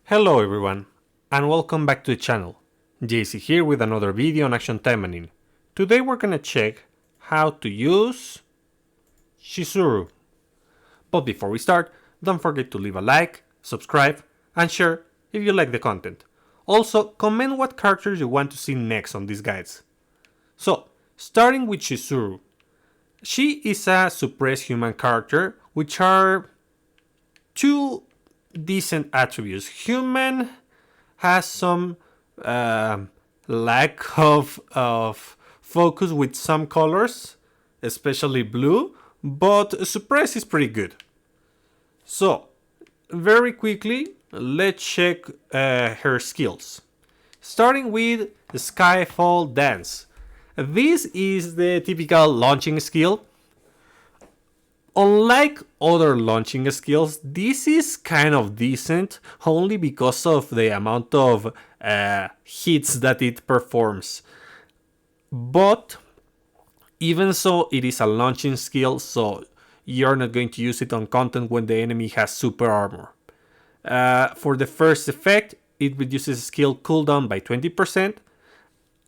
Hello everyone, and welcome back to the channel. JC here with another video on Action Taimanin. Today we're gonna check how to use Shizuru. But before we start, don't forget to leave a like, subscribe, and share if you like the content. Also, comment what characters you want to see next on these guides. So, starting with Shizuru. She is a suppressed human character, which are two decent attributes. Human has some lack of focus with some colors, especially blue, but suppress is pretty good. So, very quickly, let's check her skills. Starting with Skyfall Dance. This is the typical launching skill. Unlike other launching skills, this is kind of decent only because of the amount of hits that it performs. But even so, it is a launching skill, so you're not going to use it on content when the enemy has super armor. For the first effect, it reduces skill cooldown by 20%,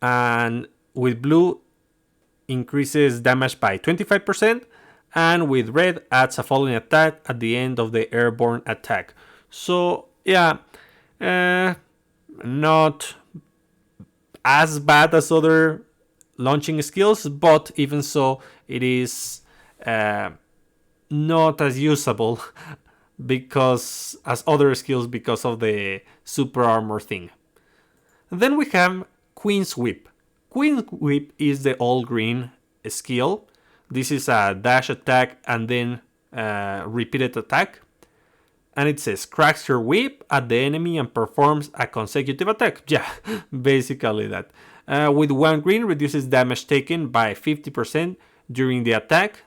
and with blue, increases damage by 25%, and with red, adds a following attack at the end of the airborne attack. So, yeah, not as bad as other launching skills, but even so, it is not as usable because as other skills because of the super armor thing. Then we have Queen's Whip. Queen's Whip is the all green skill. This is a dash attack and then repeated attack. And it says, cracks her whip at the enemy and performs a consecutive attack. Yeah, basically that. With one green, reduces damage taken by 50% during the attack.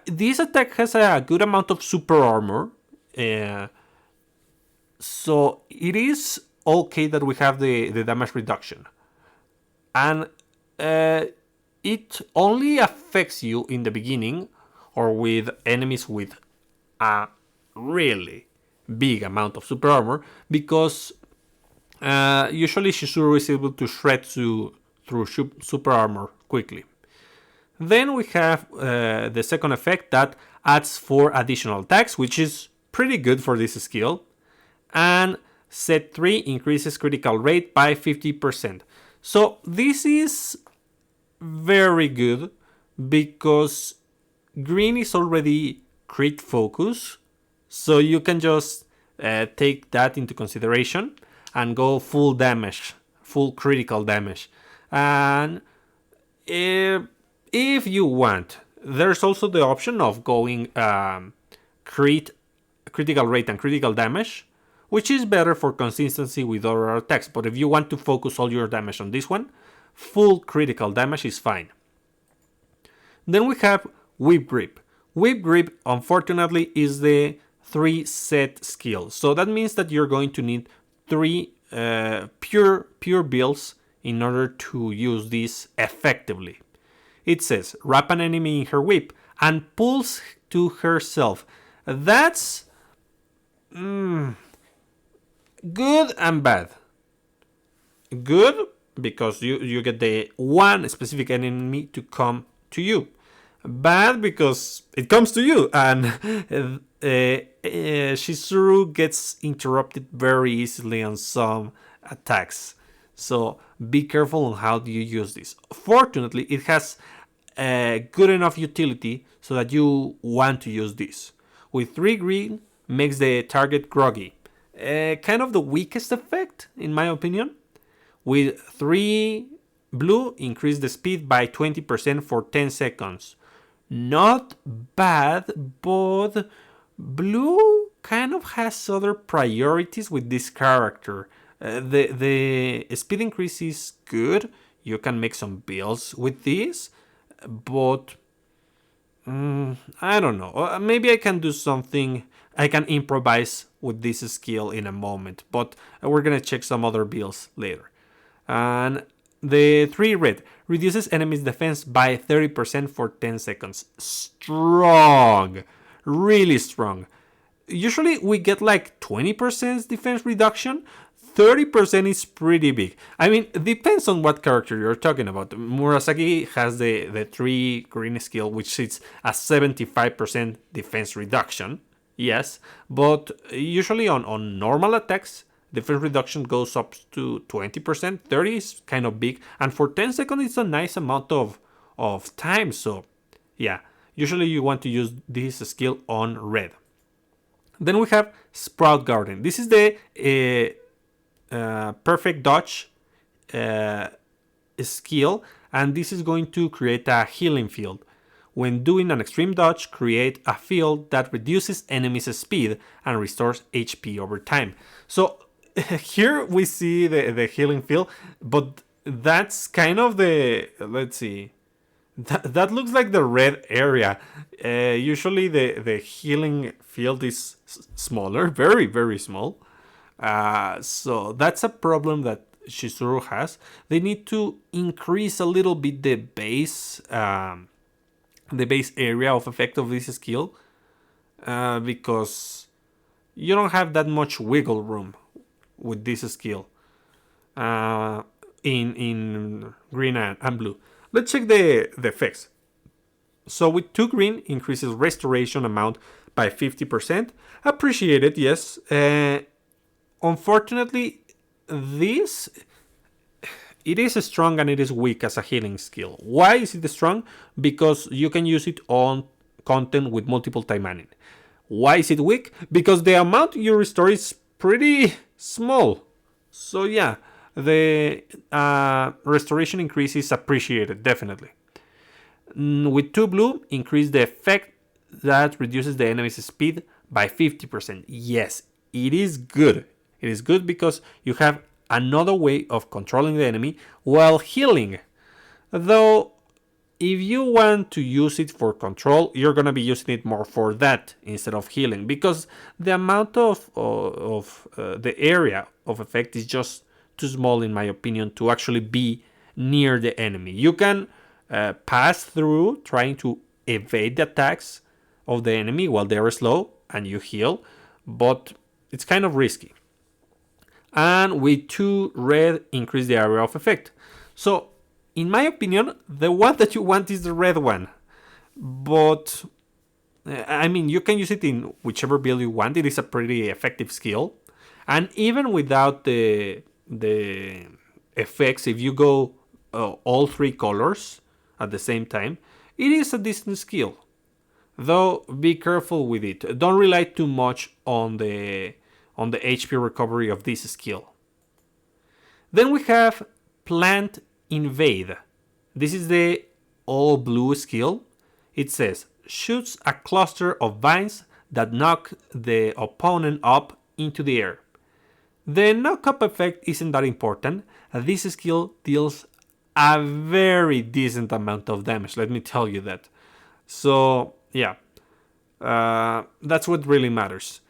This attack has a good amount of super armor. So it is okay that we have the damage reduction. And it only affects you in the beginning or with enemies with a really big amount of super armor, because usually Shizuru is able to shred through super armor quickly. Then we have the second effect that adds 4 additional attacks, which is pretty good for this skill. And set 3 increases critical rate by 50%. So this is very good because green is already crit focus, so you can just take that into consideration and go full damage, full critical damage. And if you want, there's also the option of going critical rate and critical damage, which is better for consistency with other attacks. But if you want to focus all your damage on this one, full critical damage is fine. Then we have Whip Grip. Whip Grip, unfortunately, is the 3 set skill. So that means that you're going to need 3 pure builds in order to use this effectively. It says, wrap an enemy in her whip and pulls to herself. That's good and bad. Good because you get the one specific enemy to come to you. Bad because it comes to you and Shizuru gets interrupted very easily on some attacks. So be careful on how do you use this. Fortunately, it has good enough utility so that you want to use this. With 3 green, makes the target groggy. Kind of the weakest effect, in my opinion. With 3 blue, increase the speed by 20% for 10 seconds. Not bad, but blue kind of has other priorities with this character. The speed increase is good. You can make some builds with this, but I don't know. Maybe I can do something. I can improvise with this skill in a moment, but we're gonna check some other builds later. And the 3 red reduces enemies' defense by 30% for 10 seconds. Strong, really strong. usually we get like 20% defense reduction. 30% is pretty big. I mean, it depends on what character you're talking about. Murasaki has the 3 green skill, which is a 75% defense reduction. Yes, but usually on normal attacks, defense reduction goes up to 20%. 30 is kind of big, and for 10 seconds, it's a nice amount of time. So, yeah, usually you want to use this skill on red. Then we have Sprout Garden. This is the perfect dodge skill, and this is going to create a healing field. When doing an extreme dodge, create a field that reduces enemies' speed and restores HP over time. So here we see the healing field, but that's kind of the, let's see, that looks like the red area. Usually the healing field is smaller, very, very small. So that's a problem that Shizuru has. They need to increase a little bit the base area of effect of this skill, because you don't have that much wiggle room with this skill in green and blue. Let's check the effects. So with 2 green, increases restoration amount by 50%. Appreciated, yes. Unfortunately, this, it is strong and it is weak as a healing skill. Why is it strong? Because you can use it on content with multiple Taimanin. Why is it weak? Because the amount you restore is pretty small. So yeah, the restoration increase is appreciated, definitely. With 2 blue, increase the effect that reduces the enemy's speed by 50%. Yes, it is good. It is good because you have another way of controlling the enemy while healing. Though, if you want to use it for control, you're going to be using it more for that instead of healing, because the amount of the area of effect is just too small, in my opinion, to actually be near the enemy. You can pass through trying to evade the attacks of the enemy while they are slow and you heal, but it's kind of risky. And with 2 red, increase the area of effect. So, in my opinion, the one that you want is the red one. But, I mean, you can use it in whichever build you want. It is a pretty effective skill. And even without the effects, if you go all 3 colors at the same time, it is a decent skill. Though, be careful with it. Don't rely too much on the HP recovery of this skill. Then we have Plant Invade. This is the all blue skill. It says, shoots a cluster of vines that knock the opponent up into the air. The knock-up effect isn't that important. This skill deals a very decent amount of damage, let me tell you that. So, yeah, that's what really matters.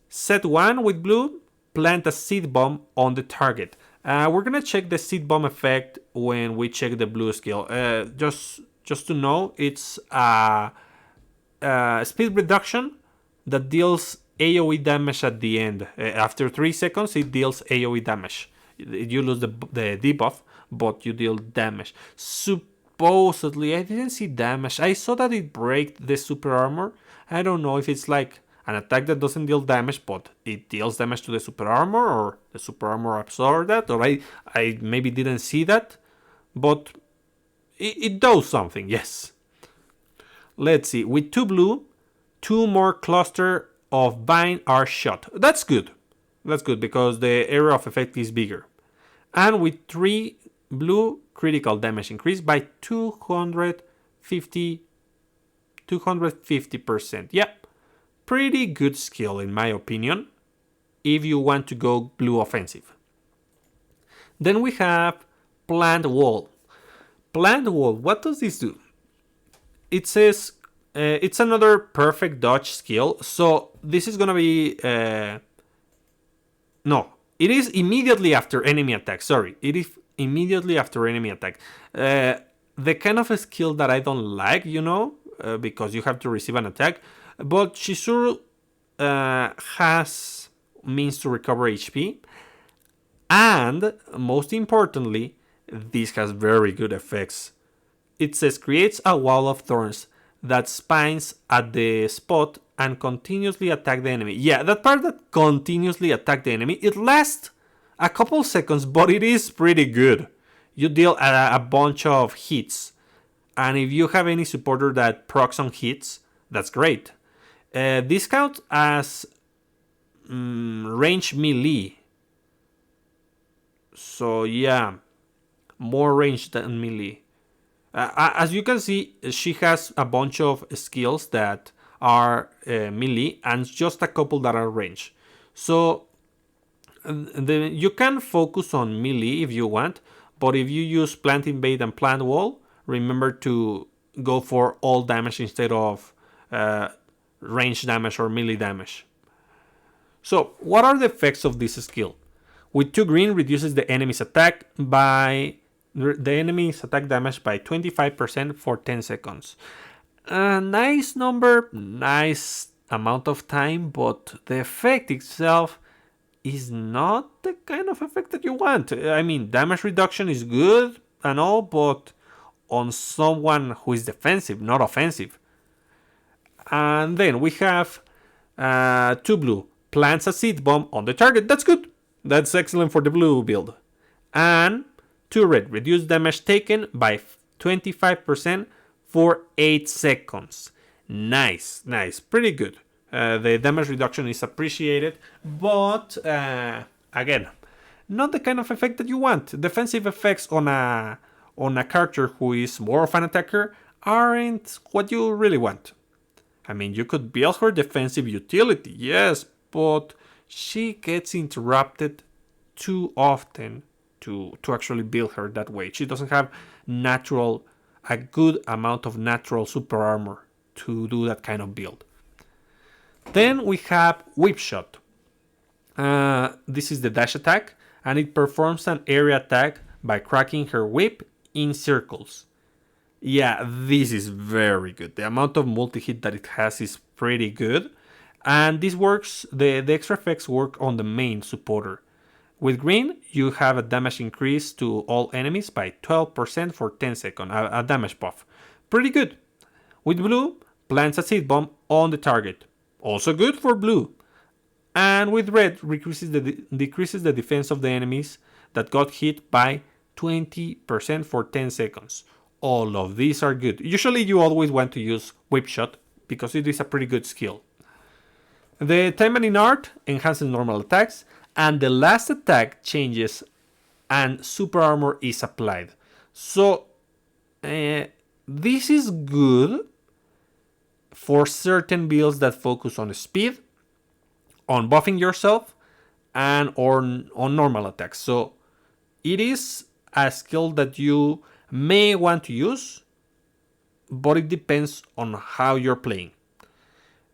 Set 1 with blue, plant a seed bomb on the target. We're gonna check the seed bomb effect when we check the blue skill. Just to know, it's a speed reduction that deals AoE damage at the end. After 3 seconds, it deals AoE damage. You lose the debuff, but you deal damage. Supposedly, I didn't see damage. I saw that it breaks the super armor. I don't know if it's like an attack that doesn't deal damage, but it deals damage to the super armor, or the super armor absorbs that, or I maybe didn't see that, but it does something, yes. Let's see, with 2 blue, 2 more cluster of vine are shot. That's good. That's good because the area of effect is bigger. And with 3 blue, critical damage increased by 250%. Yeah, pretty good skill in my opinion, if you want to go blue offensive. Then we have Plant Wall. Plant Wall, what does this do? It says it's another perfect dodge skill. So this is gonna be no, it is immediately after enemy attack. Sorry, it is immediately after enemy attack. The kind of a skill that I don't like, because you have to receive an attack. But Shizuru has means to recover HP, and most importantly, this has very good effects. It says creates a wall of thorns that spines at the spot and continuously attack the enemy. Yeah, that part that continuously attack the enemy, it lasts a couple seconds, but it is pretty good. You deal a bunch of hits, and if you have any supporter that procs on hits, that's great. This counts as range melee. So yeah, more range than melee. As you can see, she has a bunch of skills that are melee and just a couple that are range. So you can focus on melee if you want, but if you use plant invade and plant wall, remember to go for all damage instead of range damage or melee damage. So what are the effects of this skill? With 2 green, reduces the enemy's attack damage by 25% for 10 seconds. A nice number, nice amount of time, but the effect itself is not the kind of effect that you want. I mean, damage reduction is good and all, but on someone who is defensive, not offensive. And then we have 2 blue, plants a seed bomb on the target. That's good. That's excellent for the blue build. And 2 red, reduce damage taken by 25% for 8 seconds. Nice, pretty good. The damage reduction is appreciated, but again, not the kind of effect that you want. Defensive effects on a character who is more of an attacker aren't what you really want. I mean, you could build her defensive utility, yes, but she gets interrupted too often to actually build her that way. She doesn't have a good amount of natural super armor to do that kind of build. Then we have Whip Shot. This is the dash attack, and it performs an area attack by cracking her whip in circles. Yeah, this is very good. The amount of multi-hit that it has is pretty good. And this works, the extra effects work on the main supporter. With green, you have a damage increase to all enemies by 12% for 10 seconds, a damage buff. Pretty good. With blue, plants a seed bomb on the target. Also good for blue. And with red, decreases the defense of the enemies that got hit by 20% for 10 seconds. All of these are good. Usually you always want to use Whip Shot because it is a pretty good skill. The Taimanin art enhances normal attacks, and the last attack changes and super armor is applied. So this is good for certain builds that focus on speed, on buffing yourself, and on normal attacks. So it is a skill that you may want to use, but it depends on how you're playing.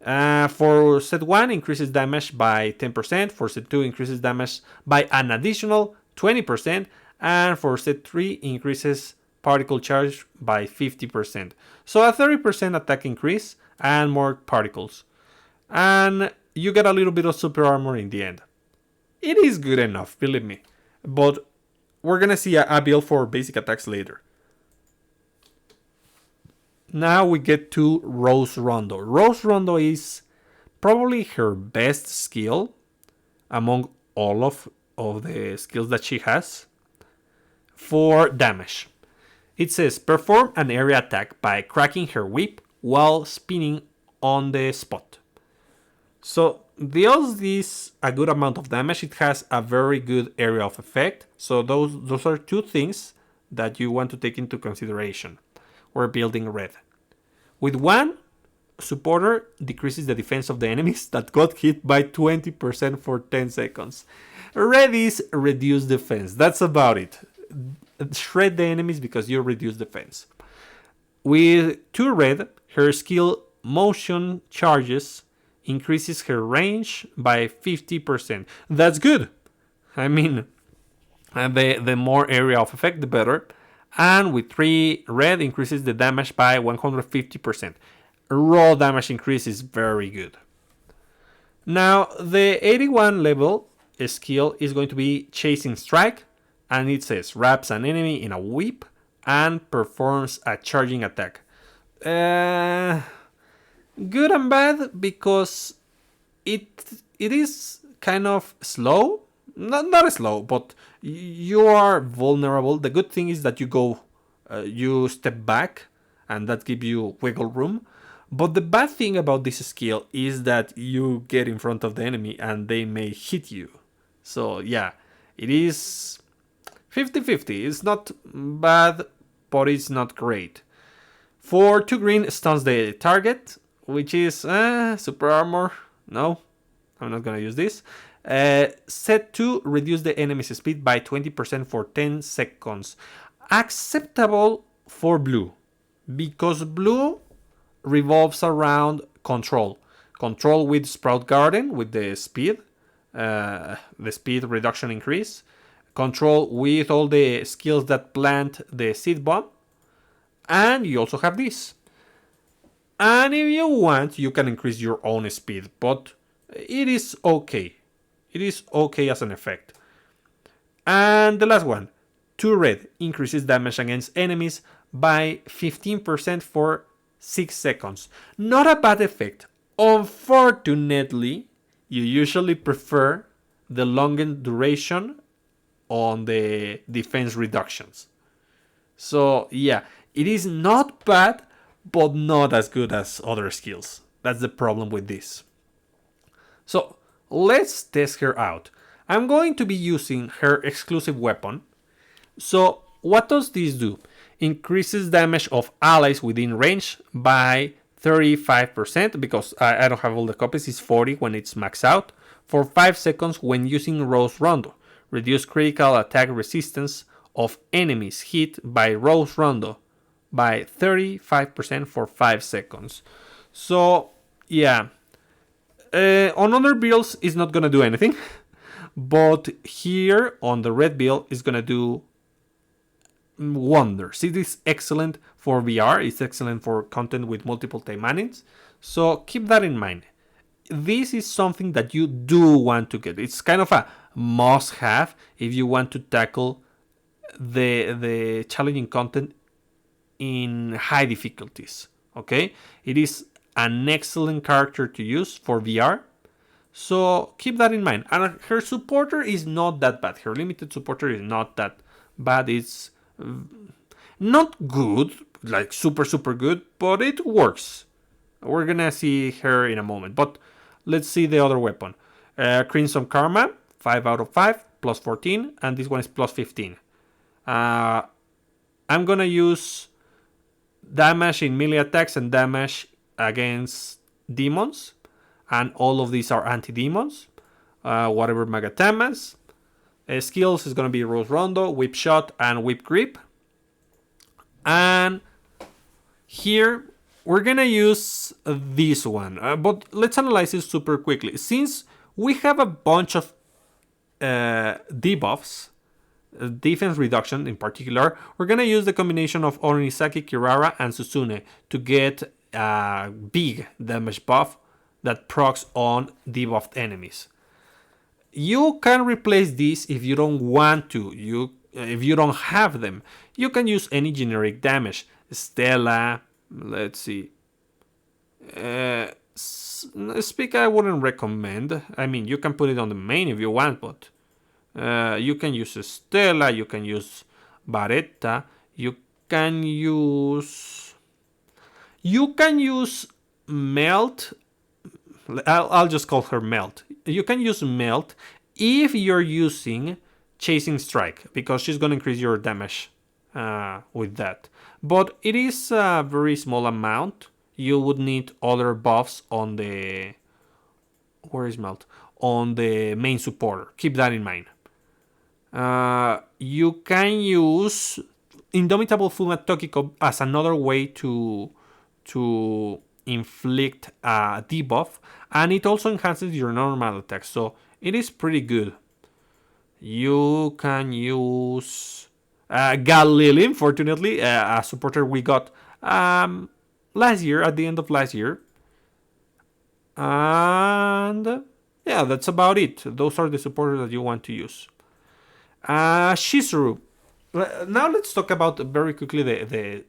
For set 1, increases damage by 10%. For set 2, increases damage by an additional 20%. And for set 3, increases particle charge by 50%. So a 30% attack increase and more particles. And you get a little bit of super armor in the end. It is good enough, believe me. But we're gonna see a build for basic attacks later. Now we get to Rose Rondo. Rose Rondo is probably her best skill among all of the skills that she has for damage. It says perform an area attack by cracking her whip while spinning on the spot. So deals this a good amount of damage. It has a very good area of effect. So those are 2 things that you want to take into consideration. We're building red. With 1, supporter decreases the defense of the enemies that got hit by 20% for 10 seconds. Red is reduce defense. That's about it. Shred the enemies because you reduce defense. With 2 red, her skill motion charges increases her range by 50%. That's good. I mean, the more area of effect, the better. And with 3 red, increases the damage by 150%. Raw damage increase is very good. Now, the 81 level skill is going to be Chasing Strike, and it says wraps an enemy in a whip and performs a charging attack. Good and bad because it is kind of slow. Not slow, but you are vulnerable. The good thing is that you step back, and that gives you wiggle room. But the bad thing about this skill is that you get in front of the enemy and they may hit you. So yeah, it is 50-50. It's not bad, but it's not great. For 2 green, stuns the target, which is super armor. No, I'm not gonna use this. Set to reduce the enemy's speed by 20% for 10 seconds. Acceptable for blue, because blue revolves around control. Control with Sprout Garden with the speed reduction increase. Control with all the skills that plant the seed bomb. And you also have this. And if you want, you can increase your own speed, but it is okay. It is okay as an effect. And the last one, 2 red, increases damage against enemies by 15% for 6 seconds. Not a bad effect. Unfortunately, you usually prefer the longer duration on the defense reductions. So yeah, it is not bad, but not as good as other skills. That's the problem with this. So let's test her out. I'm going to be using her exclusive weapon. So what does this do? Increases damage of allies within range by 35%, because I don't have all the copies, it's 40 when it's maxed out, for 5 seconds when using Rose Rondo. Reduce critical attack resistance of enemies hit by Rose Rondo by 35% for 5 seconds. So yeah, on other builds it's not gonna do anything, but here on the red build it's gonna do wonders. It is excellent for VR, it's excellent for content with multiple Taimanins, so keep that in mind. This is something that you do want to get. It's kind of a must-have if you want to tackle the challenging content in high difficulties. Okay, it is an excellent character to use for VR, so keep that in mind. And her supporter is not that bad. Her limited supporter is not that bad. It's not good, like super good, but it works. We're gonna see her in a moment, but let's see the other weapon. Crimson Karma, 5 out of 5, plus 14, and this one is plus 15. I'm gonna use damage in melee attacks and damage against demons, and all of these are anti-demons. Whatever Magatamas. Skills is gonna be Rose Rondo, Whip Shot, and Whip Grip. And here we're gonna use this one, but let's analyze it super quickly. Since we have a bunch of debuffs, defense reduction in particular, we're gonna use the combination of Onisaki, Kirara, and Susune to get a big damage buff that procs on debuffed enemies. You can replace this if you don't want to. If you don't have them, you can use any generic damage. Stella, let's see. Speak I wouldn't recommend. I mean, you can put it on the main if you want, but you can use Stella, you can use Baretta, you can use Melt. I'll just call her Melt. You can use Melt if you're using Chasing Strike, because she's gonna increase your damage with that. But it is a very small amount. You would need other buffs on the... Where is Melt? On the main supporter. Keep that in mind. You can use Indomitable Fuma Tokiko as another way to inflict a debuff, and it also enhances your normal attack, so it is pretty good. You can use Galilin, unfortunately, a supporter we got last year, at the end of last year. And Yeah, that's about it. Those are the supporters that you want to use. Shizuru. Now let's talk about very quickly the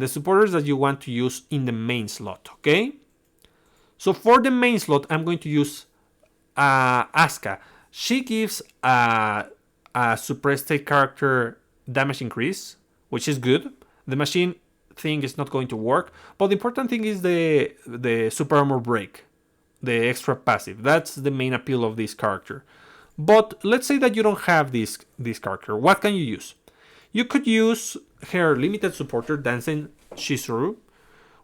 supporters that you want to use in the main slot. Okay. So for the main slot, I'm going to use Asuka. She gives a suppressed state character damage increase, which is good. The machine thing is not going to work, but the important thing is the super armor break, the extra passive. That's the main appeal of this character. But let's say that you don't have this character. What can you use? You could use her limited supporter, Dancing Shizuru,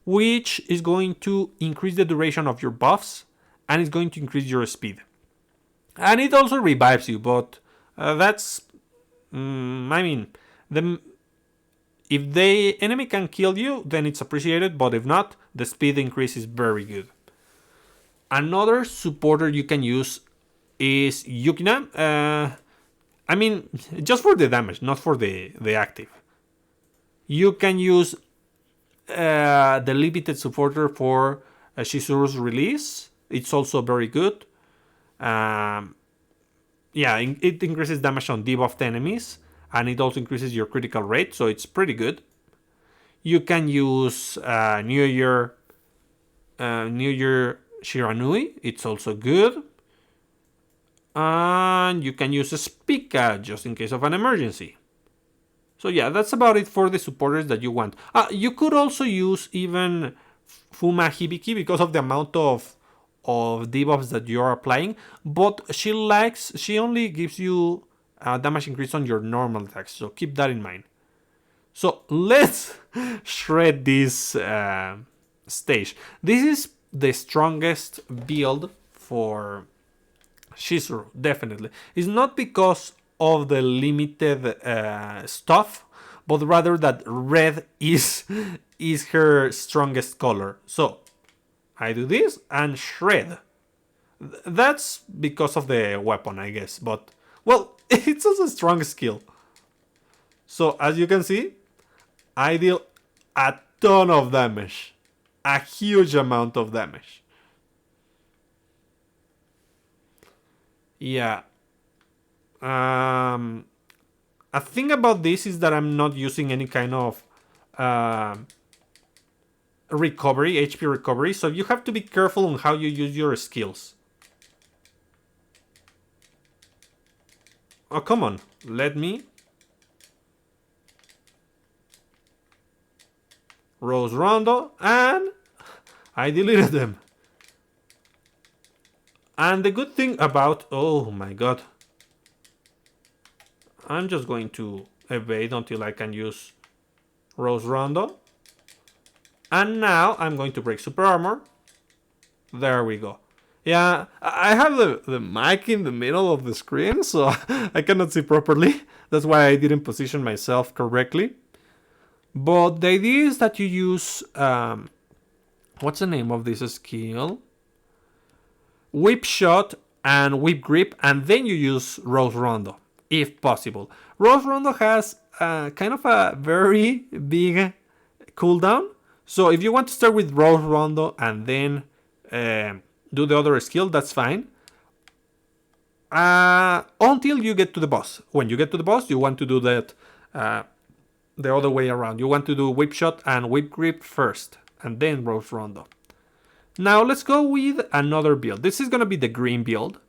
which is going to increase the duration of your buffs and is going to increase your speed. And it also revives you, but that's. I mean, the, if the enemy can kill you, then it's appreciated, but if not, the speed increase is very good. Another supporter you can use is Yukina. I mean, just for the damage, not for the active. You can use the limited supporter for Shizuru's release. It's also very good. Yeah, it increases damage on debuffed enemies, and it also increases your critical rate, so it's pretty good. You can use New Year Shiranui. It's also good. And you can use a Spica just in case of an emergency. So yeah, that's about it for the supporters that you want. You could also use even Fuma Hibiki because of the amount of debuffs that you're applying, but she only gives you damage increase on your normal attacks, so keep that in mind. So let's shred this stage. This is the strongest build for Shizuru, definitely. It's not because of the limited stuff, but rather that red is her strongest color. So I do this and shred. That's because of the weapon, I guess. But, well, it's also a strong skill. So, as you can see, I deal a ton of damage. A huge amount of damage. Yeah. A thing about this is that I'm not using any kind of recovery, HP recovery, so you have to be careful on how you use your skills. Oh, come on. Let me. Rose Rondo, and I deleted them. And the good thing about... Oh my god. I'm just going to evade until I can use Rose Rondo. And now I'm going to break Super Armor. There we go. Yeah, I have the mic in the middle of the screen, so I cannot see properly. That's why I didn't position myself correctly. But the idea is that you use... what's the name of this skill? Whip Shot and Whip Grip, and then you use Rose Rondo, if possible. Rose Rondo has kind of a very big cooldown. So if you want to start with Rose Rondo and then do the other skill, that's fine. Until you get to the boss. When you get to the boss, you want to do that the other way around. You want to do Whip Shot and Whip Grip first, and then Rose Rondo. Now let's go with another build. This is going to be the green build.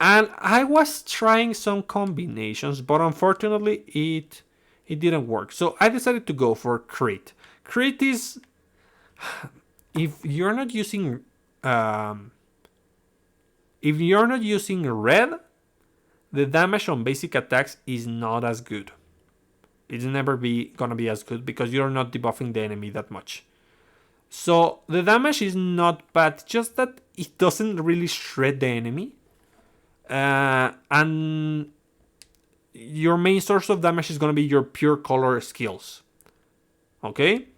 And I was trying some combinations, but unfortunately it didn't work. So I decided to go for Crit. Crit is... If you're not using... if you're not using red, the damage on basic attacks is not as good. It's never gonna be as good because you're not debuffing the enemy that much. So the damage is not bad, just that it doesn't really shred the enemy. And your main source of damage is gonna be your pure color skills. Okay?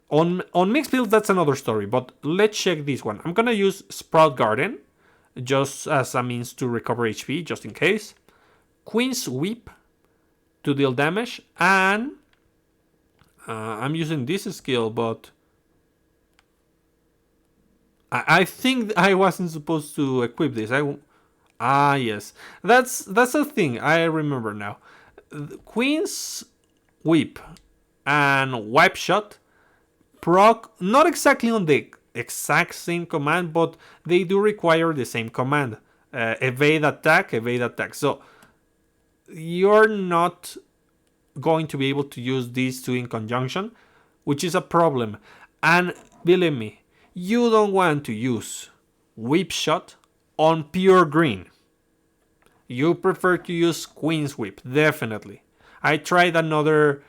On mixed builds, that's another story, but let's check this one. I'm gonna use Sprout Garden, just as a means to recover HP, just in case. Queen's Whip to deal damage, and I'm using this skill, but I think I wasn't supposed to equip this. Yes, that's a thing. I remember now. The Queen's Whip and Wipe Shot proc not exactly on the exact same command, but they do require the same command. Evade attack, evade attack. So you're not going to be able to use these two in conjunction, which is a problem. And believe me, you don't want to use Whip Shot on pure green. You prefer to use Queen's Whip, definitely. I tried another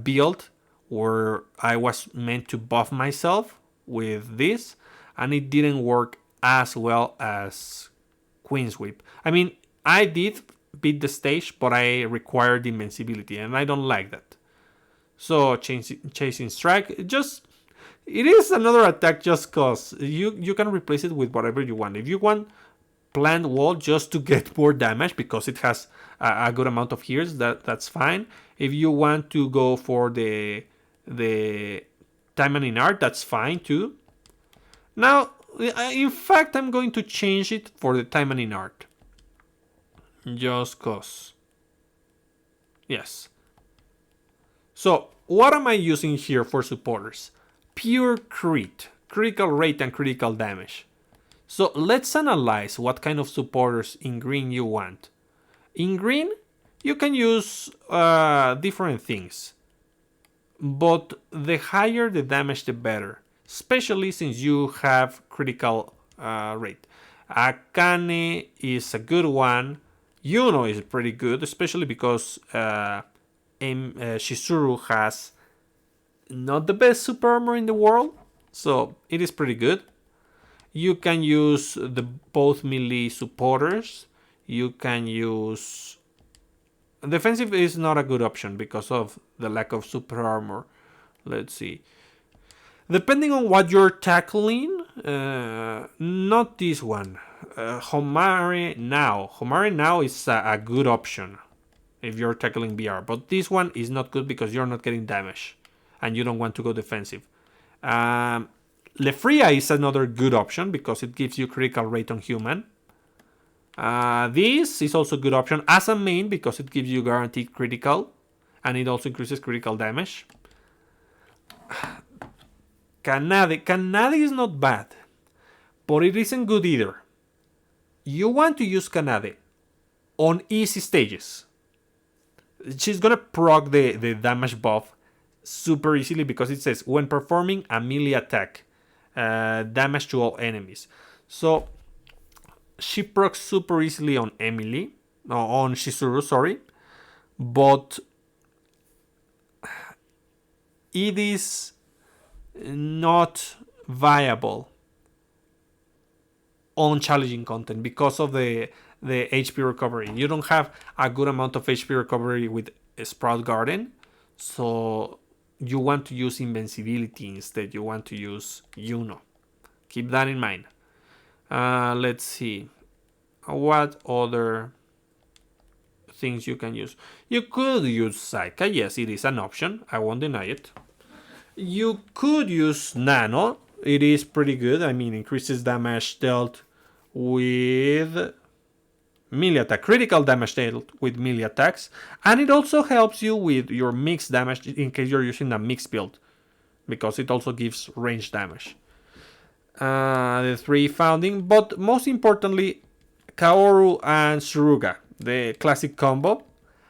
build where I was meant to buff myself with this, and it didn't work as well as Queen's Whip. I mean, I did beat the stage, but I required invincibility, and I don't like that. So chasing strike, it is another attack just cause you can replace it with whatever you want. If you want plant wall just to get more damage because it has a good amount of heals, that's fine. If you want to go for the Taimanin art, that's fine too. Now, in fact, I'm going to change it for the Taimanin art. Just cause. Yes. So, what am I using here for supporters? Pure crit, critical rate and critical damage. So let's analyze what kind of supporters in green you want. In green, you can use different things, but the higher the damage, the better, especially since you have critical rate. Akane is a good one. Yuno is pretty good, especially because Shizuru has not the best super armor in the world, so it is pretty good. You can use the both melee supporters. You can use defensive is not a good option because of the lack of super armor. Let's see. Depending on what you're tackling, not this one. Homare now is a good option if you're tackling BR, but this one is not good because you're not getting damage and you don't want to go defensive. Lefria is another good option because it gives you critical rate on human. This is also a good option as a main because it gives you guaranteed critical and it also increases critical damage. Kanade is not bad, but it isn't good either. You want to use Kanade on easy stages. She's gonna proc the damage buff super easily because it says when performing a melee attack, damage to all enemies. So she procs super easily on on Shizuru, sorry, but it is not viable on challenging content because of the HP recovery. You don't have a good amount of HP recovery with Sprout Garden, so you want to use invincibility instead. You want to use Yuno. Keep that in mind. Let's see. What other things you can use? You could use Saika. Yes, it is an option. I won't deny it. You could use Nano. It is pretty good. I mean, increases damage dealt with melee attack, critical damage dealt with melee attacks, and it also helps you with your mixed damage in case you're using a mixed build, because it also gives range damage. The 3 founding, but most importantly, Kaoru and Suruga, the classic combo,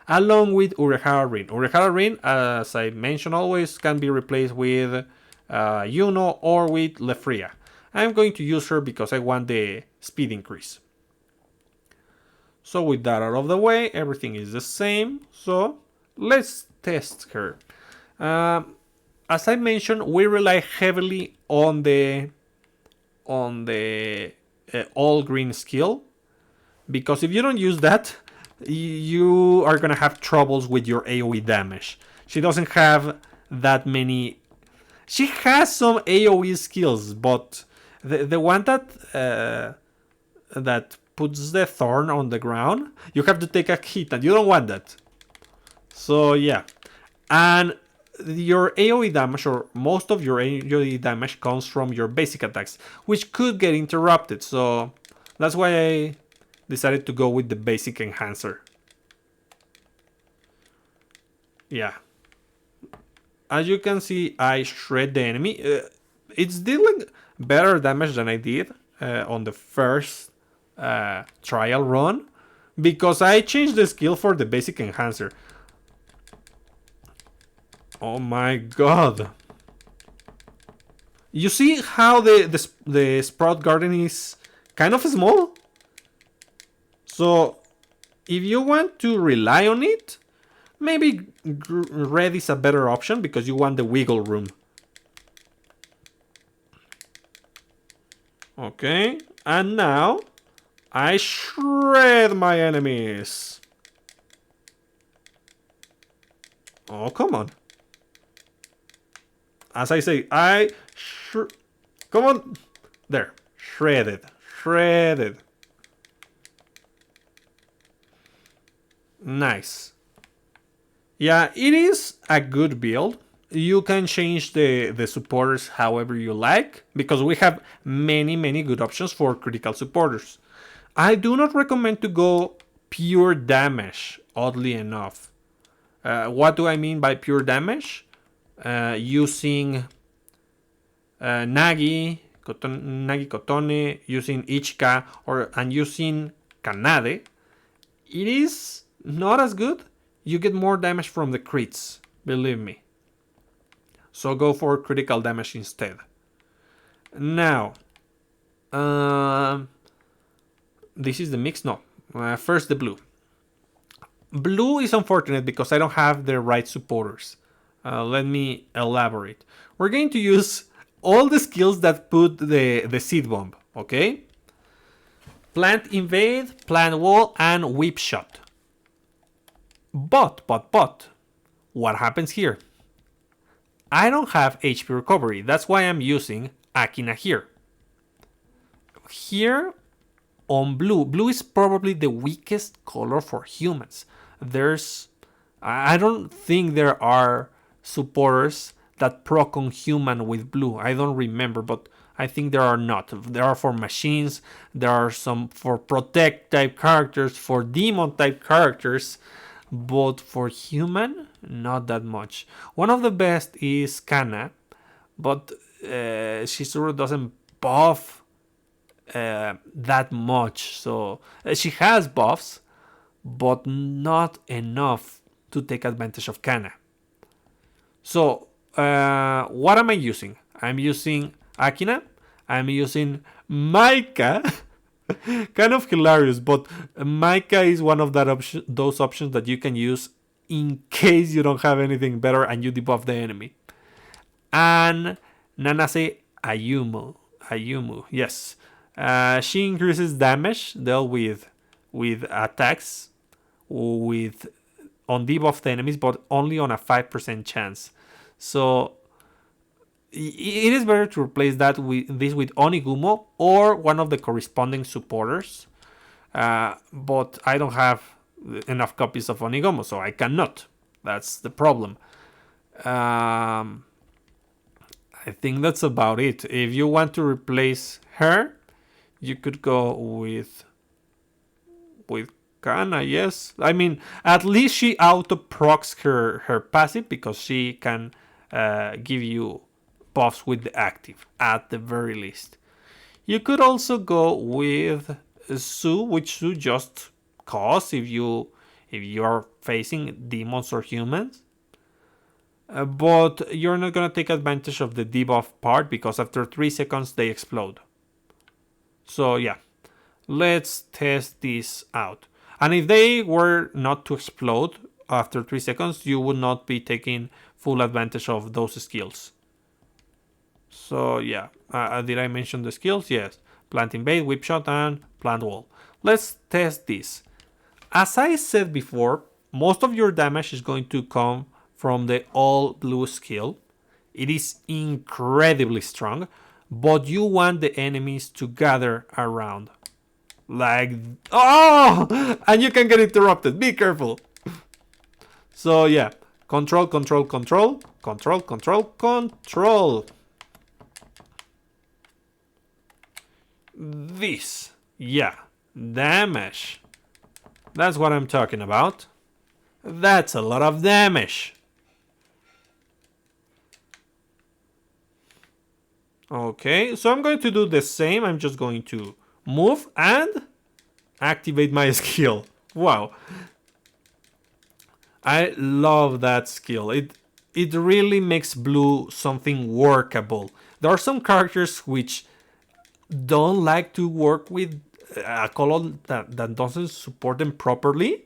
along with Urehara Rin. Urehara Rin, as I mentioned always, can be replaced with Yuno or with Lefria. I'm going to use her because I want the speed increase. So with that out of the way, everything is the same. So let's test her. As I mentioned, we rely heavily on the all green skill, because if you don't use that, you are gonna have troubles with your AoE damage. She doesn't have that many. She has some AoE skills, but the one that puts the thorn on the ground, you have to take a hit, and you don't want that. So yeah, and your AoE damage, or most of your AoE damage, comes from your basic attacks, which could get interrupted. So that's why I decided to go with the basic enhancer. Yeah. As you can see, I shred the enemy. It's dealing better damage than I did on the first trial run, because I changed the skill for the basic enhancer. Oh my god. You see how the sprout garden is kind of small? So if you want to rely on it, maybe red is a better option because you want the wiggle room. Okay, and now I shred my enemies. Oh, come on. As I say, come on. There. Shredded. Shredded. Nice. Yeah, it is a good build. You can change the supporters however you like, because we have many good options for critical supporters. I do not recommend to go pure damage, oddly enough. What do I mean by pure damage? Using Nagi Kotone, using Ichika, and using Kanade, it is not as good. You get more damage from the crits, believe me. So go for critical damage instead. Now, this is the mix? No. First the blue. Blue is unfortunate because I don't have the right supporters. Let me elaborate. We're going to use all the skills that put the seed bomb, okay? Plant invade, plant wall, and whip shot. But, what happens here? I don't have HP recovery. That's why I'm using Akina here. Here on blue, blue is probably the weakest color for humans. I don't think there are supporters that proc on human with blue. I don't remember, but I think there are not. There are for machines, there are some for protect type characters, for demon type characters, but for human, not that much. One of the best is Kana, but Shizuru doesn't buff that much. So she has buffs, but not enough to take advantage of Kana. So what am I using? I'm using Akina. I'm using Maika. Kind of hilarious, but Maika is one of those options that you can use in case you don't have anything better and you debuff the enemy. And Nanase Ayumu, yes. She increases damage dealt with attacks with on debuffed enemies, but only on a 5% chance. So it is better to replace this with Onigumo or one of the corresponding supporters. But I don't have enough copies of Onigumo, so I cannot. That's the problem. I think that's about it. If you want to replace her, you could go with Kana, yes. I mean, at least she auto-procs her passive because she can give you buffs with the active, at the very least. You could also go with Su, which Su just costs if you are facing demons or humans. But you're not gonna take advantage of the debuff part because after 3 seconds they explode. So yeah, let's test this out. And if they were not to explode after 3 seconds, you would not be taking full advantage of those skills. So yeah, did I mention the skills? Yes. Plant invade, whip shot, and plant wall. Let's test this. As I said before, most of your damage is going to come from the all blue skill. It is incredibly strong, but you want the enemies to gather around. Like, oh! And you can get interrupted. Be careful. So yeah, control. Control, control, control. This. Yeah. Damage. That's what I'm talking about. That's a lot of damage. Okay, so I'm going to do the same. I'm just going to move and activate my skill. Wow. I love that skill. It really makes blue something workable. There are some characters which don't like to work with a color that doesn't support them properly.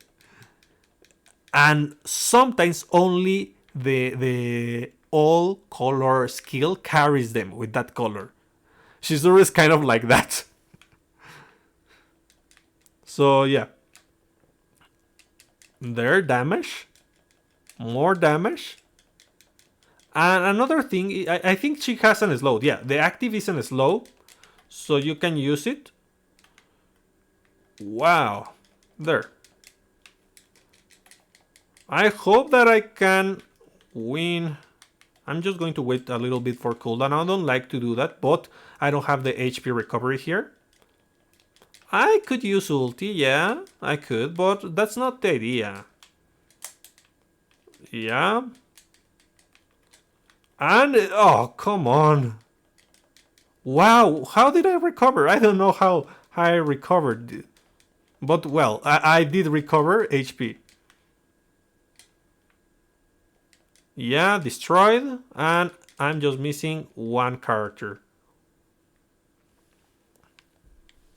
And sometimes only the all color skill carries them with that color. Shizuru is kind of like that. So yeah. Their damage. More damage. And another thing, I think she has an slow. Yeah, the active isn't a slow. So you can use it. Wow. There. I hope that I can win. I'm just going to wait a little bit for cooldown. I don't like to do that, but I don't have the HP recovery here. I could use ulti, yeah, I could, but that's not the idea. Yeah. And, oh, come on. Wow, how did I recover? I don't know how I recovered. But, well, I did recover HP. Yeah, destroyed, and I'm just missing one character.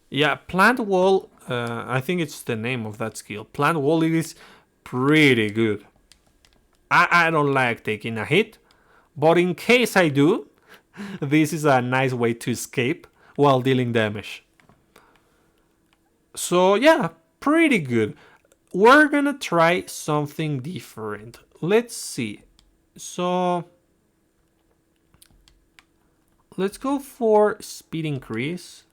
Yeah, plant wall, I think it's the name of that skill. Plant wall, it is pretty good. I don't like taking a hit, but in case I do, this is a nice way to escape while dealing damage. So yeah, pretty good. We're gonna try something different. Let's see. So let's go for speed increase.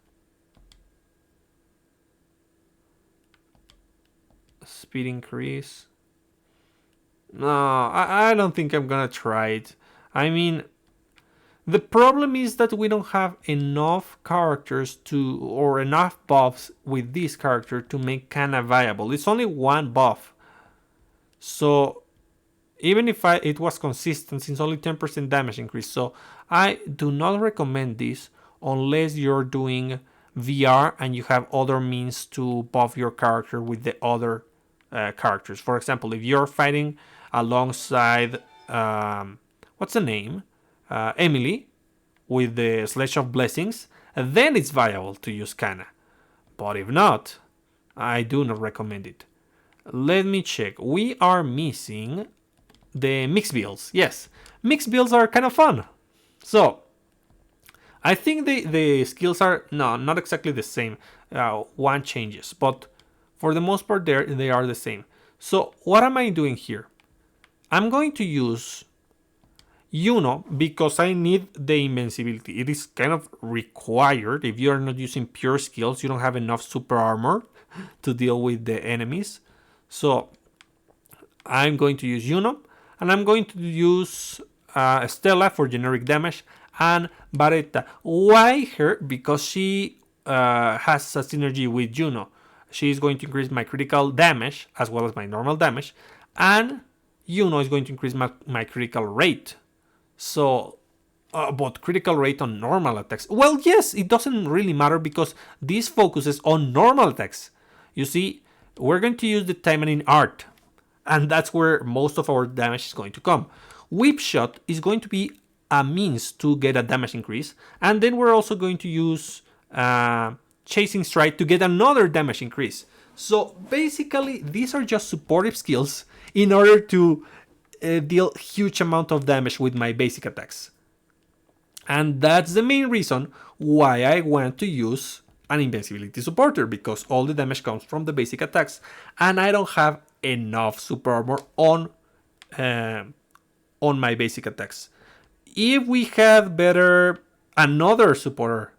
Speed increase. No, I don't think I'm gonna try it. I mean, the problem is that we don't have enough characters to, or enough buffs with this character to make Kana viable. It's only one buff. So even if it was consistent, it's only 10% damage increase. So I do not recommend this unless you're doing VR and you have other means to buff your character with the other characters. For example, if you're fighting alongside, what's the name? Emily with the Sledge of Blessings, then it's viable to use Kana. But if not, I do not recommend it. Let me check. We are missing the mixed builds. Yes, mixed builds are kind of fun. So I think the skills are not exactly the same. One changes, but for the most part they are the same. So what am I doing here? I'm going to use Yuno because I need the invincibility. It is kind of required. If you are not using pure skills, you don't have enough super armor to deal with the enemies. So I'm going to use Yuno, and I'm going to use Stella for generic damage, and Baretta. Why her? Because she has a synergy with Juno. She is going to increase my critical damage as well as my normal damage, and Juno is going to increase my critical rate. So, but critical rate on normal attacks. Well, yes, it doesn't really matter because this focuses on normal attacks. You see, we're going to use the Taimanin art, and that's where most of our damage is going to come. Whip shot is going to be a means to get a damage increase, and then we're also going to use chasing strike to get another damage increase. So basically, these are just supportive skills in order to deal huge amount of damage with my basic attacks. And that's the main reason why I want to use an invincibility supporter, because all the damage comes from the basic attacks, and I don't have enough super armor on my basic attacks. If we had better another supporter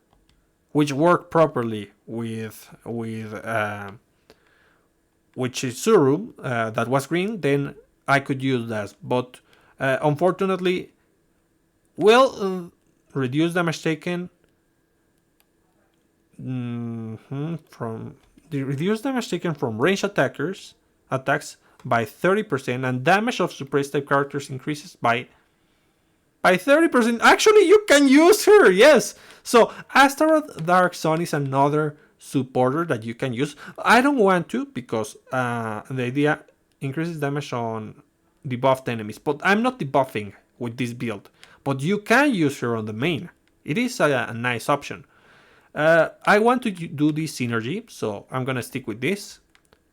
which worked properly with Shizuru, that was green, then I could use that. But Unfortunately, well, reduce damage taken from the reduce damage taken from ranged attacks by 30%, and damage of suppressed type characters increases by 30%. Actually, you can use her, yes. So Astaroth Dark Sun is another supporter that you can use. I don't want to because the idea increases damage on debuffed enemies, but I'm not debuffing with this build. But you can use her on the main. It is a nice option. I want to do this synergy, so I'm gonna stick with this.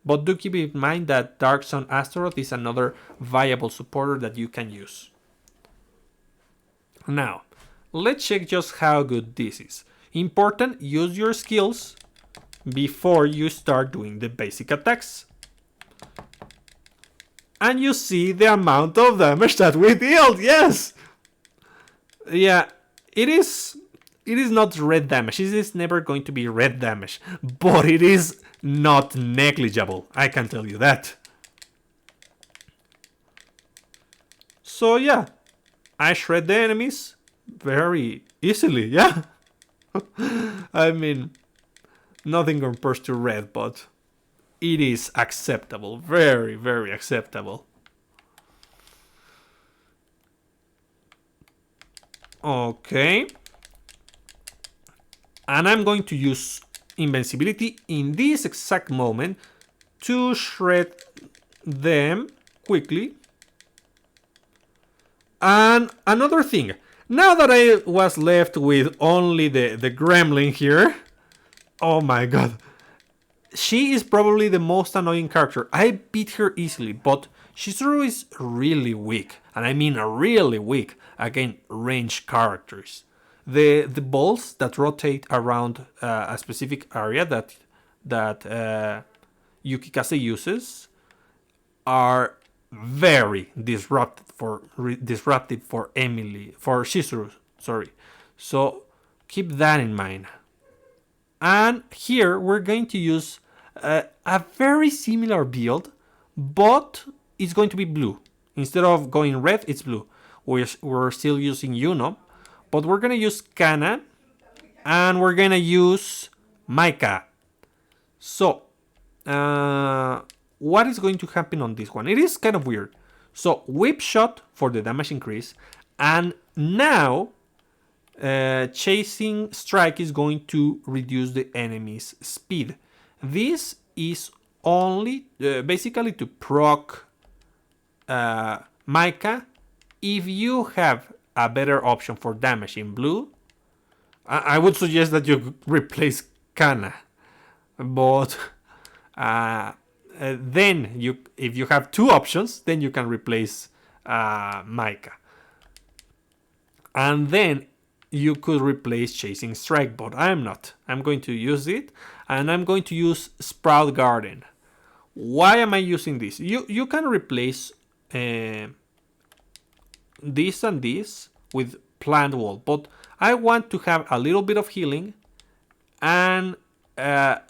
But do keep in mind that Dark Sun Astaroth is another viable supporter that you can use. Now, let's check just how good this is. Important, use your skills before you start doing the basic attacks. And you see the amount of damage that we dealt, yes! Yeah, it is not red damage. It is never going to be red damage, but it is not negligible, I can tell you that. So yeah, I shred the enemies very easily, yeah? I mean, nothing compares to red, but it is acceptable. Very, very acceptable. Okay. And I'm going to use invincibility in this exact moment to shred them quickly. And another thing, now that I was left with only the gremlin here, oh my god, she is probably the most annoying character. I beat her easily, but Shizuru is really weak, and I mean really weak against ranged characters. The balls that rotate around a specific area that Yukikase uses are very disruptive for Shizuru. Sorry, so keep that in mind. And here we're going to use a very similar build, but it's going to be blue. Instead of going red, it's blue. We're still using Yuno, but we're going to use Kana, and we're going to use Maika. So, what is going to happen on this one? It is kind of weird. So, whip shot for the damage increase, and now chasing strike is going to reduce the enemy's speed. This is only basically to proc Maika. If you have a better option for damage in blue, I would suggest that you replace Kana. But then if you have two options, then you can replace Maika. And then you could replace Chasing Strike, but I'm not. I'm going to use it, and I'm going to use Sprout Garden. Why am I using this? You can replace this and this with Plant Wall, but I want to have a little bit of healing and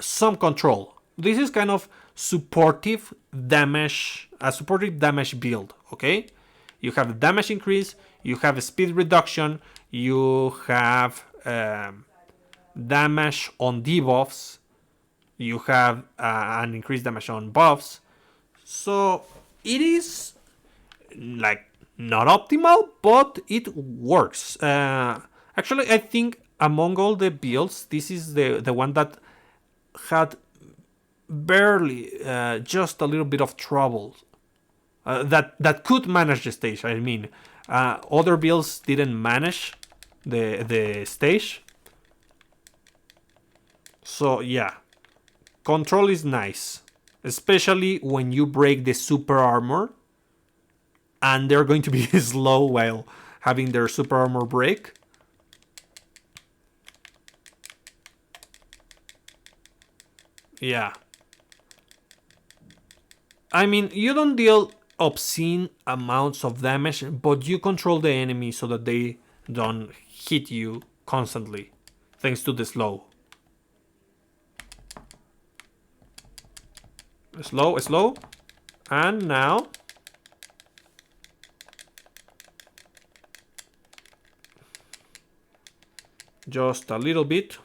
some control. This is kind of supportive damage, a supportive damage build, okay? You have damage increase, you have speed reduction, you have damage on debuffs, you have an increased damage on buffs. So it is like not optimal, but it works. Actually, I think among all the builds, this is the one that had barely just a little bit of trouble. That could manage the stage. I mean, other builds didn't manage the stage. So yeah, control is nice, especially when you break the super armor, and they're going to be slow while having their super armor break. Yeah. I mean, you don't deal obscene amounts of damage, but you control the enemy so that they don't hit you constantly, thanks to the slow. Slow, and now just a little bit.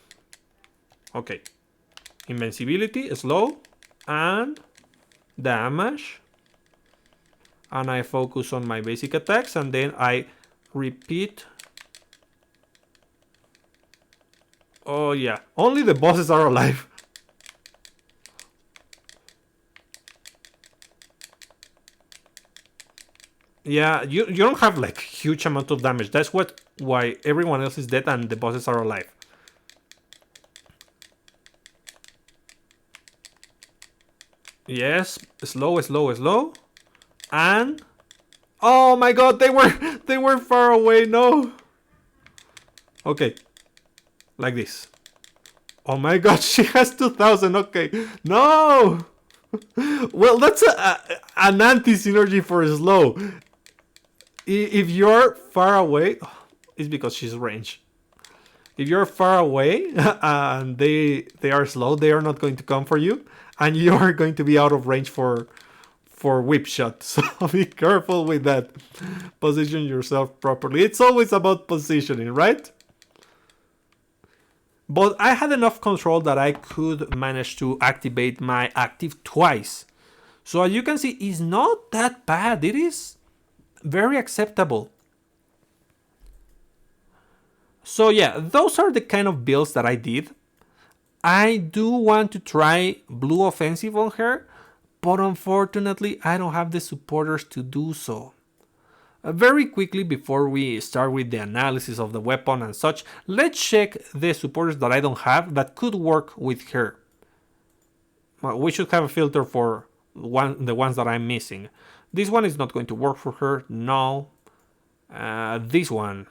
Okay. Invincibility, slow, and damage. And I focus on my basic attacks, and then I repeat. Oh yeah, only the bosses are alive. Yeah, you don't have like huge amount of damage. That's why everyone else is dead and the bosses are alive. Yes, slow, slow, slow. And oh my god, they were far away. No. Okay. Like this. Oh my god, she has 2000. Okay. No. Well, that's an anti-synergy for slow. If you're far away, it's because she's range. If you're far away and they are slow, they are not going to come for you, and you are going to be out of range for whip shot. So be careful with that. Position yourself properly. It's always about positioning, right? But I had enough control that I could manage to activate my active twice. So as you can see, it's not that bad. It is very acceptable. So yeah, those are the kind of builds that I did. I do want to try blue offensive on her, but unfortunately I don't have the supporters to do so. Very quickly before we start with the analysis of the weapon and such, let's check the supporters that I don't have that could work with her. We should have a filter for the ones that I'm missing. This one is not going to work for her, no. This one.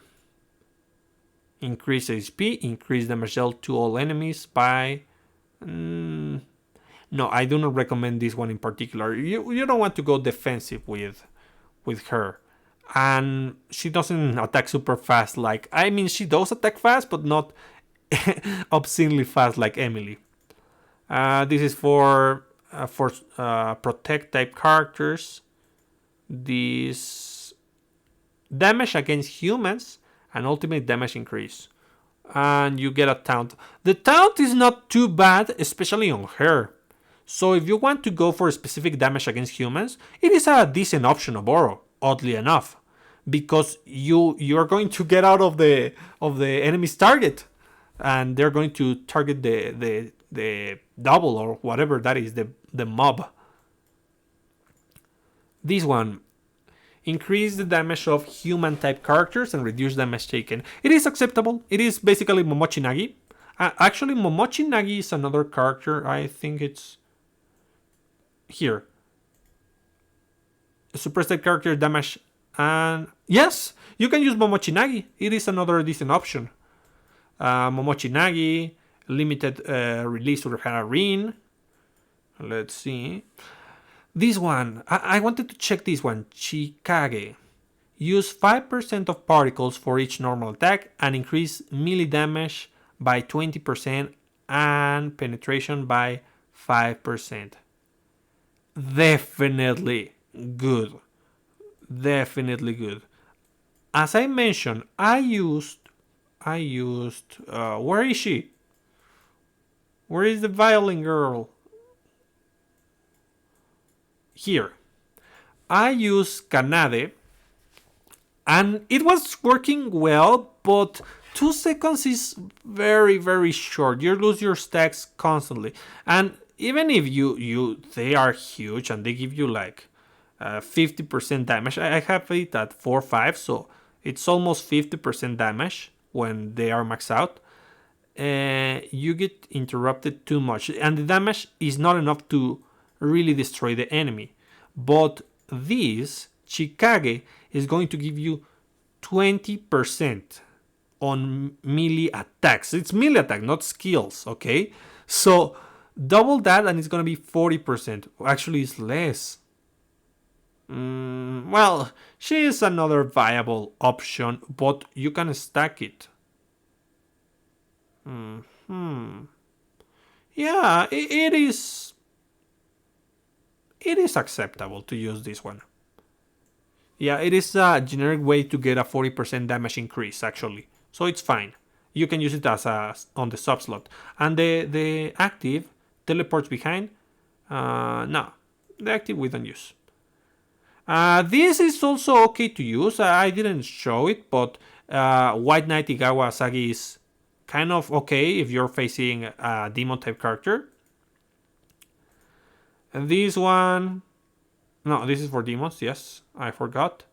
Increase HP, increase damage dealt to all enemies by... no, I do not recommend this one in particular. You don't want to go defensive with her. And she doesn't attack super fast like... I mean, she does attack fast, but not obscenely fast like Emily. This is for protect type characters. This damage against humans and ultimate damage increase. And you get a taunt. The taunt is not too bad, especially on her. So if you want to go for specific damage against humans, it is a decent option to borrow, oddly enough. Because you're going to get out of the enemy's target. And they're going to target the double or whatever that is, the mob. This one. Increase the damage of human type characters and reduce damage taken. It is acceptable. It is basically Momochi Nagi. Actually, Momochi Nagi is another character. I think it's here. Suppress type character damage. And yes, you can use Momochi Nagi. It is another decent option. Momochi Nagi, limited release to Urahara Rin. Let's see. This one, I wanted to check this one. Chikage. Use 5% of particles for each normal attack and increase melee damage by 20% and penetration by 5%. Definitely good. Definitely good. As I mentioned, I used where is she? Where is the violin girl? Here. I used Kanade and it was working well, but 2 seconds is very, very short. You lose your stacks constantly. And even if they are huge and they give you like 50% damage, I have it at 4-5, so it's almost 50% damage when they are maxed out. You get interrupted too much, and the damage is not enough to really destroy the enemy. But this Chikage is going to give you 20% on melee attacks. It's melee attack, not skills, okay? So double that and it's going to be 40%. Actually, it's less. Well, she is another viable option, but you can stack it. Yeah, it is acceptable to use this one. Yeah, it is a generic way to get a 40% damage increase, actually. So it's fine. You can use it as a on the sub slot. And the active teleports behind. No, the active we don't use. This is also okay to use. I didn't show it, but White Knight Igawa Sagi is kind of okay if you're facing a demon type character. And this one, no, this is for demons. Yes, I forgot.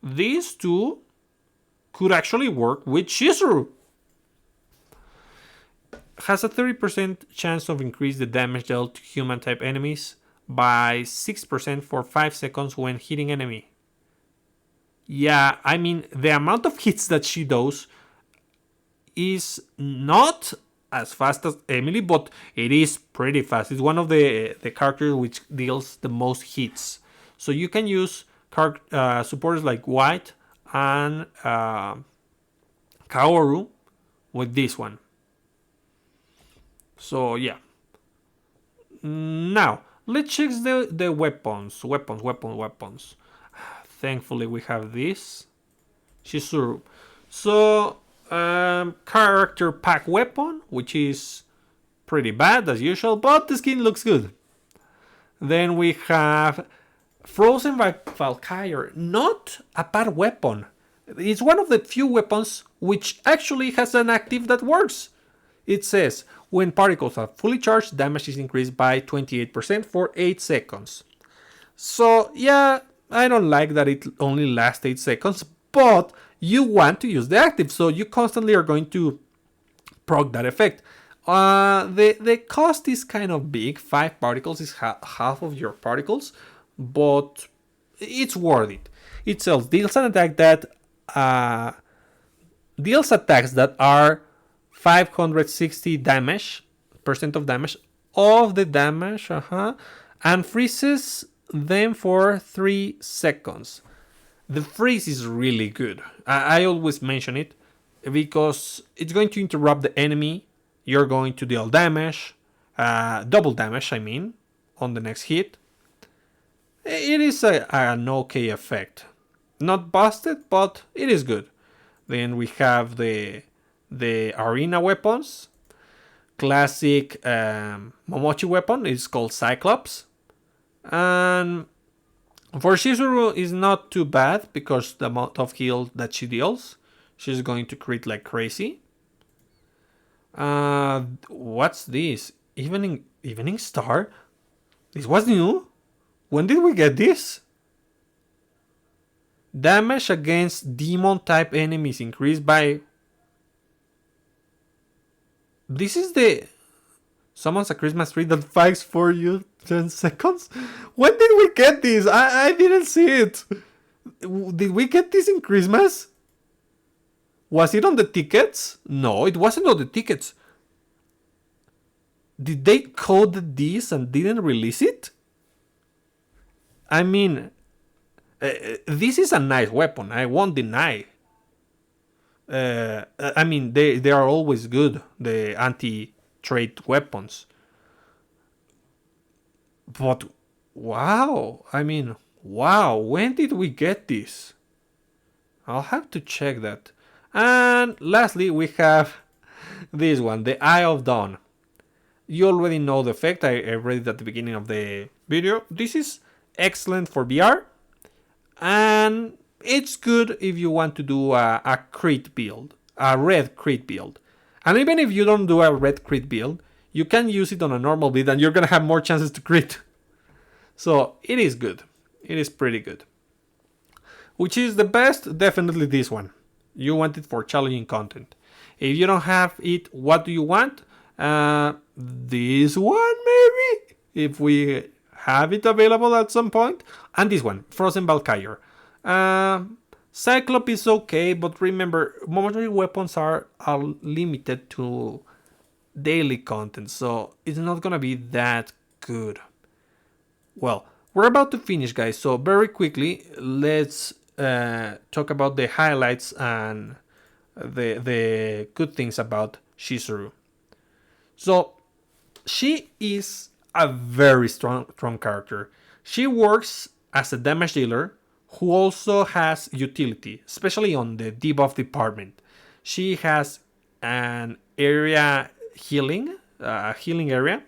These two could actually work with Shizuru. Has a 30% chance of increase the damage dealt to human type enemies by 6% for 5 seconds when hitting enemy. Yeah, I mean, the amount of hits that she does is not as fast as Emily, but it is pretty fast. It's one of the characters which deals the most hits. So you can use supporters like White and Kaoru with this one. So yeah. Now, let's check the weapons. Weapons. Thankfully we have this. Shizuru. So, character pack weapon, which is pretty bad as usual, but the skin looks good. Then we have Frozen Valkyrie. Not a bad weapon. It's one of the few weapons which actually has an active that works. It says, when particles are fully charged, damage is increased by 28% for 8 seconds. So, yeah, I don't like that it only lasts 8 seconds, but you want to use the active, so you constantly are going to proc that effect. The cost is kind of big. 5 particles is half of your particles, but it's worth it. It sells deals an attack that deals attacks that are 560 damage percent of damage of the damage, and freezes them for 3 seconds. The freeze is really good. I always mention it because it's going to interrupt the enemy. You're going to deal damage, double damage, I mean, on the next hit. It is an okay effect. Not busted, but it is good. Then we have the arena weapons. Classic Momochi weapon is called Cyclops. And for Shizuru is not too bad because the amount of heal that she deals. She's going to crit like crazy. What's this? Evening Star? This was new? When did we get this? Damage against demon type enemies increased by... This is the... Summons a Christmas tree that fights for you 10 seconds? When did we get this? I didn't see it. Did we get this in Christmas? Was it on the tickets? No, it wasn't on the tickets. Did they code this and didn't release it? I mean, this is a nice weapon. I won't deny. I mean, they are always good, the anti-trade weapons. But, wow. I mean, wow. When did we get this? I'll have to check that. And lastly, we have this one, the Eye of Dawn. You already know the effect. I read it at the beginning of the video. This is excellent for VR. And it's good if you want to do a crit build, a red crit build. And even if you don't do a red crit build, you can use it on a normal build and you're going to have more chances to crit. So it is good. It is pretty good. Which is the best? Definitely this one. You want it for challenging content. If you don't have it, what do you want? This one maybe? If we have it available at some point. And this one, Frozen Valkyrie. Cyclops is okay, but remember, momentary weapons are limited to daily content, so it's not gonna be that good. Well, we're about to finish, guys, so very quickly, let's talk about the highlights and the good things about Shizuru. So, she is a very strong character. She works as a damage dealer who also has utility, especially on the debuff department. She has an area healing, a healing area,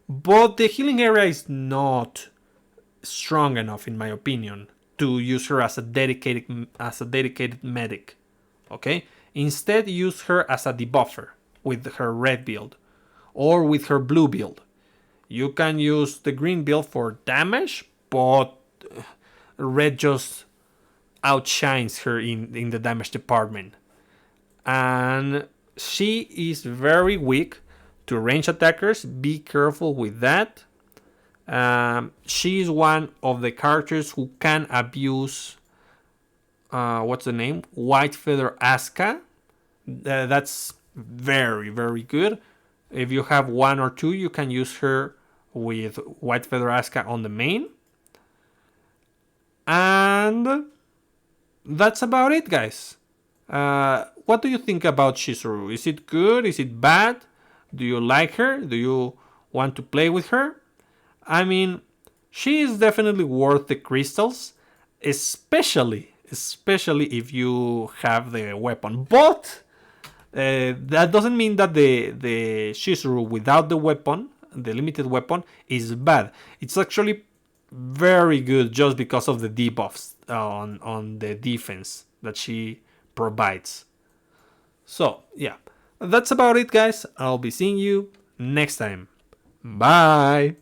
but the healing area is not strong enough, in my opinion, to use her as a dedicated medic. Okay, instead use her as a debuffer with her red build or with her blue build. You can use the green build for damage, but red just outshines her in the damage department. And she is very weak to range attackers. Be careful with that. She is one of the characters who can abuse what's the name? White Feather Aska. That's very, very good. If you have one or two, you can use her with White Feather Aska on the main. And that's about it, guys. What do you think about Shizuru? Is it good? Is it bad? Do you like her? Do you want to play with her? I mean, she is definitely worth the crystals, especially if you have the weapon. But that doesn't mean that the Shizuru without the weapon, the limited weapon, is bad. It's actually very good just because of the debuffs on the defense that she provides. So yeah, that's about it, guys. I'll be seeing you next time. Bye.